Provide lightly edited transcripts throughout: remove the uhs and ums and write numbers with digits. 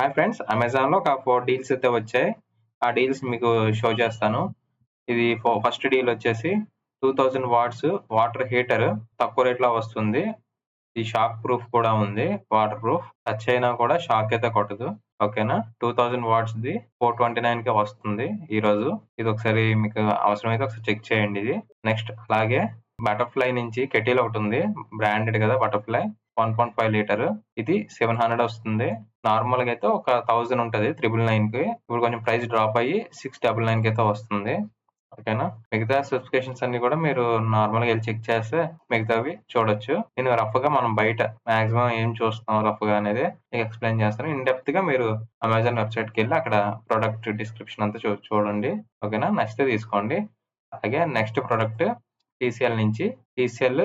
Hi friends, అమెజాన్లో ఒక 4 deals అయితే వచ్చాయి. ఆ డీల్స్ మీకు షో చేస్తాను. ఇది ఫస్ట్ డీల్ వచ్చేసి 2000 వాట్స్ వాటర్ హీటర్ తక్కువ రేట్లో వస్తుంది. ఈ షాక్ ప్రూఫ్ కూడా ఉంది. వాటర్ ప్రూఫ్ టచ్ అయినా కూడా షాక్ అయితే కొట్టదు. ఓకేనా. 2000 వాట్స్ది 429కే వస్తుంది ఈ రోజు. ఇది ఒకసారి మీకు అవసరమైతే ఒకసారి చెక్ చేయండి. ఇది నెక్స్ట్ అలాగే బటర్ఫ్లై నుంచి కెటిల్ ఒకటి ఉంది. బ్రాండెడ్ కదా బటర్ఫ్లై. 1.5 లీటర్ ఇది 700 వస్తుంది. నార్మల్ గా అయితే ఒక 1000 ఉంటది 999కి. ఇప్పుడు కొంచెం ప్రైస్ డ్రాప్ అయ్యి 699కి అయితే వస్తుంది. ఓకేనా. మిగతా స్పెసిఫికేషన్స్ అన్ని కూడా మీరు నార్మల్ గా వెళ్ళి చెక్ చేస్తే మిగతావి చూడొచ్చు. నేను రఫ్ గా మనం బయట మాక్సిమం ఏం చూస్తాం రఫ్ గా అనేది మీకు ఎక్స్ప్లెయిన్ చేస్తాను. ఇన్ డెప్త్ గా మీరు అమెజాన్ వెబ్సైట్ కి వెళ్ళి అక్కడ ప్రొడక్ట్ డిస్క్రిప్షన్ అంతా చూడండి. ఓకేనా. నచ్చితే తీసుకోండి. అలాగే నెక్స్ట్ ప్రొడక్ట్ TCL నుంచి TCL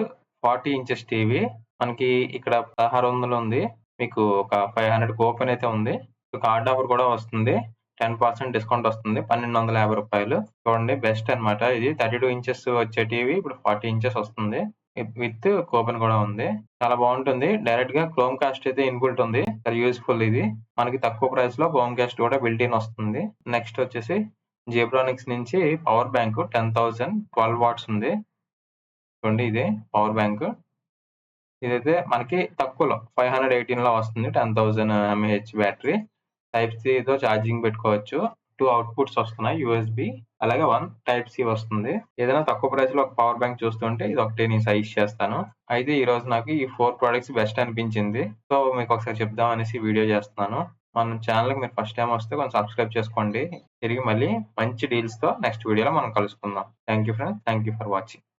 40 ఇంచెస్ టీవీ మనకి ఇక్కడ 1600 ఉంది. మీకు ఒక 500 కూపన్ అయితే ఉంది. కార్డ్ ఆఫర్ కూడా వస్తుంది. 10% డిస్కౌంట్ వస్తుంది. 1250 రూపాయలు. చూడండి బెస్ట్ అన్నమాట. ఇది 32 ఇంచెస్ వచ్చే టీవీ ఇప్పుడు 40 ఇంచెస్ వస్తుంది. విత్ కూపన్ కూడా ఉంది. చాలా బాగుంటుంది. డైరెక్ట్ గా క్రోమ్ కాస్ట్ అయితే ఇన్బుల్ట్ ఉంది. చాలా యూస్ఫుల్ ఇది. మనకి తక్కువ ప్రైస్ లో క్రోమ్ కాస్ట్ కూడా బిల్ట్ ఇన్ వస్తుంది. నెక్స్ట్ వచ్చేసి జెబ్రానిక్స్ నుంచి పవర్ బ్యాంక్ 10,000 12 వాట్స్ ఉంది. చూడండి ఇదే పవర్ బ్యాంక్. ఇదైతే మనకి తక్కువలో 518 లో వస్తుంది. 10,000 mAh బ్యాటరీ. టైప్ సి తో ఛార్జింగ్ పెట్టుకోవచ్చు. 2 అవుట్పుట్స్ వస్తున్నాయి యూఎస్బి. అలాగే 1 టైప్ సి వస్తుంది. ఏదైనా తక్కువ ప్రైస్ లో ఒక పవర్ బ్యాంక్ చూస్తుంటే ఇది ఒకటి నేను సజెస్ట్ చేస్తాను. అయితే ఈ రోజు నాకు ఈ 4 ప్రొడక్ట్స్ బెస్ట్ అనిపించింది. సో మీకు ఒకసారి చెప్దాం అనేసి వీడియో చేస్తున్నాను. మన ఛానల్ కి మీరు ఫస్ట్ టైం వస్తే కొంచెం సబ్స్క్రైబ్ చేసుకోండి. తిరిగి మళ్ళీ మంచి డీల్స్ తో నెక్స్ట్ వీడియోలో మనం కలుసుకుందాం. Thank you friends. Thank you for watching.